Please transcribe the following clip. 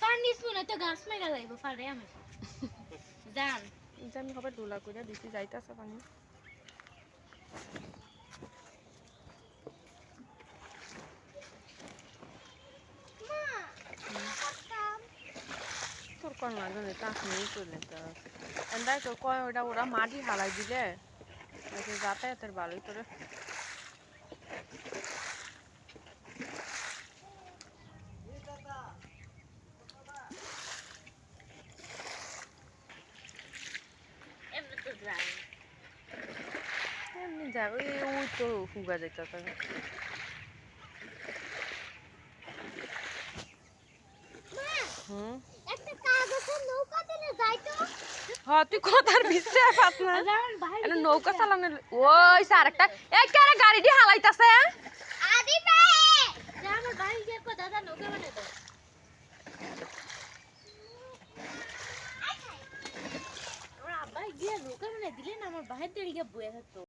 পানি শুনে তো গাছ মেরা যাইব পারে আমি জান আমি খবর ডোলা করে দিছি যাইতাছে পানি তোর কোন লাগবে না তা নেই চলে তো এন্ডাই তো কয় ওরা মাটি হালাই দিলে যাতায়াতের ভালোই করে এমনি যাবে ওই তো ফুগা যাইতাছে হ্যাঁ তুই কথার বিশ্বাস পাস না এটা নৌকা চালানো ওই স্যার একটা এই কারে গাড়ি দিয়ে হালাইতাছে আদি ভাই যা আমার ভাই গিয়ে কো দাদা নৌকা বানাই দাও আমার আব্বা গিয়ে নৌকা বানাই দিলেন আমার ভাই তেল গিয়ে বয়ে থাকতো